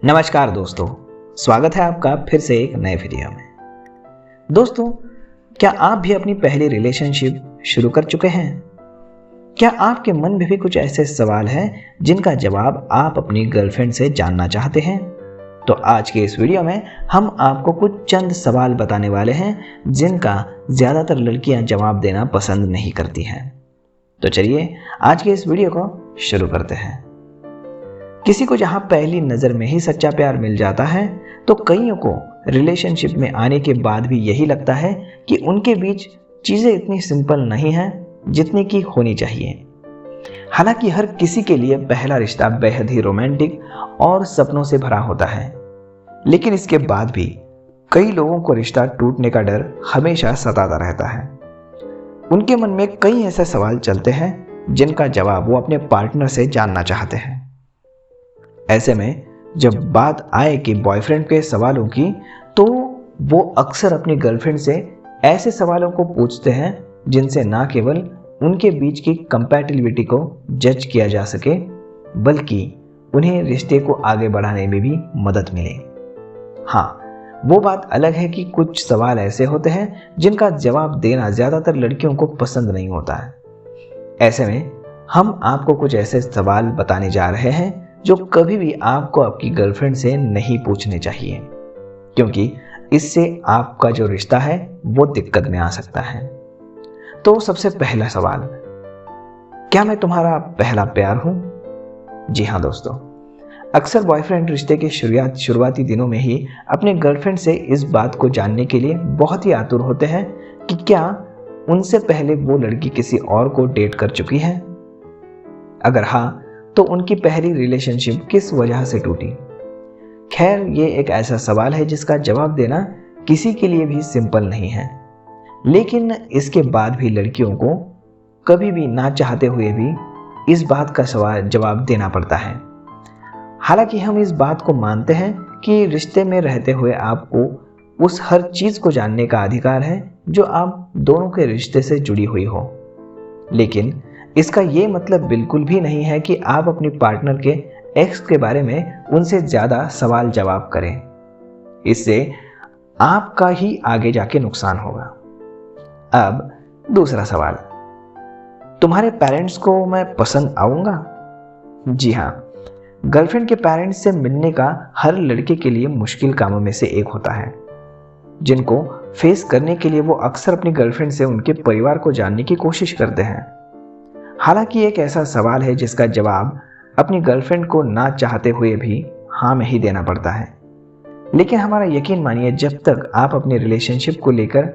नमस्कार दोस्तों, स्वागत है आपका फिर से एक नए वीडियो में। दोस्तों, क्या आप भी अपनी पहली रिलेशनशिप शुरू कर चुके हैं? क्या आपके मन में भी कुछ ऐसे सवाल हैं जिनका जवाब आप अपनी गर्लफ्रेंड से जानना चाहते हैं? तो आज के इस वीडियो में हम आपको कुछ चंद सवाल बताने वाले हैं जिनका ज़्यादातर लड़कियां जवाब देना पसंद नहीं करती हैं। तो चलिए आज के इस वीडियो को शुरू करते हैं। किसी को जहां पहली नज़र में ही सच्चा प्यार मिल जाता है तो कईयों को रिलेशनशिप में आने के बाद भी यही लगता है कि उनके बीच चीज़ें इतनी सिंपल नहीं हैं जितनी की होनी चाहिए। हालांकि हर किसी के लिए पहला रिश्ता बेहद ही रोमांटिक और सपनों से भरा होता है, लेकिन इसके बाद भी कई लोगों को रिश्ता टूटने का डर हमेशा सताता रहता है। उनके मन में कई ऐसे सवाल चलते हैं जिनका जवाब वो अपने पार्टनर से जानना चाहते हैं। ऐसे में जब बात आए कि बॉयफ्रेंड के सवालों की, तो वो अक्सर अपनी गर्लफ्रेंड से ऐसे सवालों को पूछते हैं जिनसे ना केवल उनके बीच की कंपैटिबिलिटी को जज किया जा सके, बल्कि उन्हें रिश्ते को आगे बढ़ाने में भी मदद मिले। हाँ, वो बात अलग है कि कुछ सवाल ऐसे होते हैं जिनका जवाब देना ज़्यादातर लड़कियों को पसंद नहीं होता है। ऐसे में हम आपको कुछ ऐसे सवाल बताने जा रहे हैं जो कभी भी आपको आपकी गर्लफ्रेंड से नहीं पूछने चाहिए, क्योंकि इससे आपका जो रिश्ता है वो दिक्कत में आ सकता है। तो सबसे पहला सवाल, क्या मैं तुम्हारा पहला प्यार हूं? जी हाँ दोस्तों, अक्सर बॉयफ्रेंड रिश्ते के शुरुआती दिनों में ही अपने गर्लफ्रेंड से इस बात को जानने के लिए बहुत ही आतुर होते हैं कि क्या उनसे पहले वो लड़की किसी और को डेट कर चुकी है। अगर हाँ, तो उनकी पहली रिलेशनशिप किस वजह से टूटी? खैर, ये एक ऐसा सवाल है जिसका जवाब देना किसी के लिए भी सिंपल नहीं है, लेकिन इसके बाद भी लड़कियों को कभी भी ना चाहते हुए भी इस बात का जवाब देना पड़ता है। हालांकि हम इस बात को मानते हैं कि रिश्ते में रहते हुए आपको उस हर चीज़ को जानने का अधिकार है जो आप दोनों के रिश्ते से जुड़ी हुई हो, लेकिन इसका ये मतलब बिल्कुल भी नहीं है कि आप अपनी पार्टनर के एक्स के बारे में उनसे ज़्यादा सवाल जवाब करें। इससे आपका ही आगे जाके नुकसान होगा। अब दूसरा सवाल, तुम्हारे पेरेंट्स को मैं पसंद आऊँगा? जी हाँ, गर्लफ्रेंड के पेरेंट्स से मिलने का हर लड़के के लिए मुश्किल कामों में से एक होता है, जिनको फेस करने के लिए वो अक्सर अपनी गर्लफ्रेंड से उनके परिवार को जानने की कोशिश करते हैं। हालांकि एक ऐसा सवाल है जिसका जवाब अपनी गर्लफ्रेंड को ना चाहते हुए भी हाँ में ही देना पड़ता है, लेकिन हमारा यकीन मानिए, जब तक आप अपने रिलेशनशिप को लेकर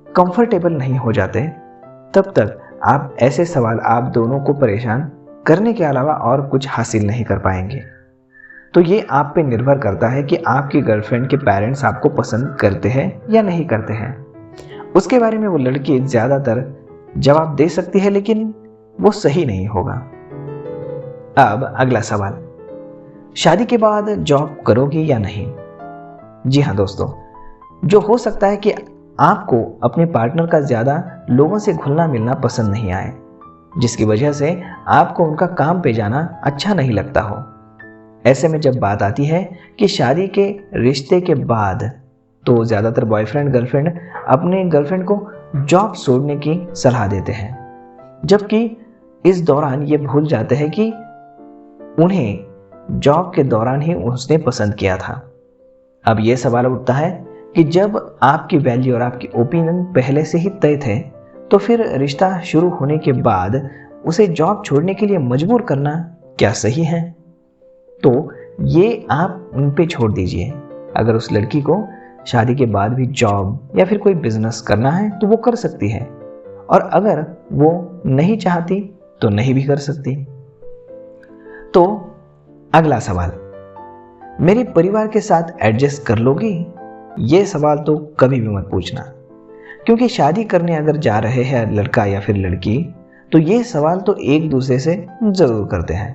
कंफर्टेबल नहीं हो जाते, तब तक आप ऐसे सवाल आप दोनों को परेशान करने के अलावा और कुछ हासिल नहीं कर पाएंगे। तो ये आप पे निर्भर करता है कि आपकी गर्लफ्रेंड के पेरेंट्स आपको पसंद करते हैं या नहीं करते हैं। उसके बारे में वो लड़की ज़्यादातर जवाब दे सकती है, लेकिन वो सही नहीं होगा। अब अगला सवाल, शादी के बाद जॉब करोगी या नहीं? जी हाँ दोस्तों, जो हो सकता है कि आपको अपने पार्टनर का ज़्यादा लोगों से घुलना मिलना पसंद नहीं आए, जिसकी वजह से आपको उनका काम पे जाना अच्छा नहीं लगता हो। ऐसे में जब बात आती है कि शादी के रिश्ते के बाद, तो ज़्यादातर बॉयफ्रेंड गर्लफ्रेंड अपने गर्लफ्रेंड को जॉब छोड़ने की सलाह देते हैं, जबकि इस दौरान ये भूल जाते हैं कि उन्हें जॉब के दौरान ही उसने पसंद किया था। अब ये सवाल उठता है कि जब आपकी वैल्यू और आपकी ओपिनियन पहले से ही तय थे, तो फिर रिश्ता शुरू होने के बाद उसे जॉब छोड़ने के लिए मजबूर करना क्या सही है? तो ये आप उन पे छोड़ दीजिए। अगर उस लड़की को शादी के बाद भी जॉब या फिर कोई बिजनेस करना है तो वो कर सकती है, और अगर वो नहीं चाहती तो नहीं भी कर सकती। तो अगला सवाल, मेरे परिवार के साथ एडजस्ट कर लोगी? ये सवाल तो कभी भी मत पूछना, क्योंकि शादी करने अगर जा रहे हैं लड़का या फिर लड़की, तो ये सवाल तो एक दूसरे से ज़रूर करते हैं,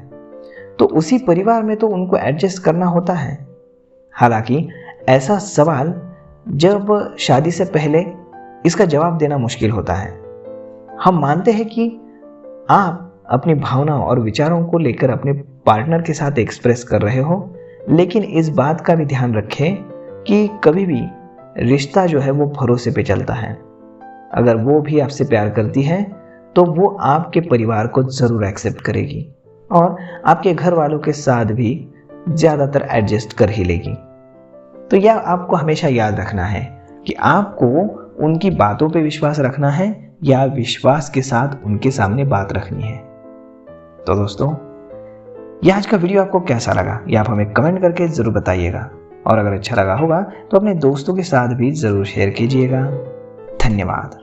तो उसी परिवार में तो उनको एडजस्ट करना होता है। हालांकि ऐसा सवाल जब शादी से पहले इसका जवाब देना मुश्किल होता है। हम मानते हैं कि आप अपनी भावनाओं और विचारों को लेकर अपने पार्टनर के साथ एक्सप्रेस कर रहे हो, लेकिन इस बात का भी ध्यान रखें कि कभी भी रिश्ता जो है वो भरोसे पे चलता है। अगर वो भी आपसे प्यार करती है तो वो आपके परिवार को ज़रूर एक्सेप्ट करेगी और आपके घर वालों के साथ भी ज़्यादातर एडजस्ट कर ही लेगी। तो यह आपको हमेशा याद रखना है कि आपको उनकी बातों पे विश्वास रखना है या विश्वास के साथ उनके सामने बात रखनी है। तो दोस्तों, यह आज का वीडियो आपको कैसा लगा यह आप हमें कमेंट करके ज़रूर बताइएगा, और अगर अच्छा लगा होगा तो अपने दोस्तों के साथ भी ज़रूर शेयर कीजिएगा। धन्यवाद।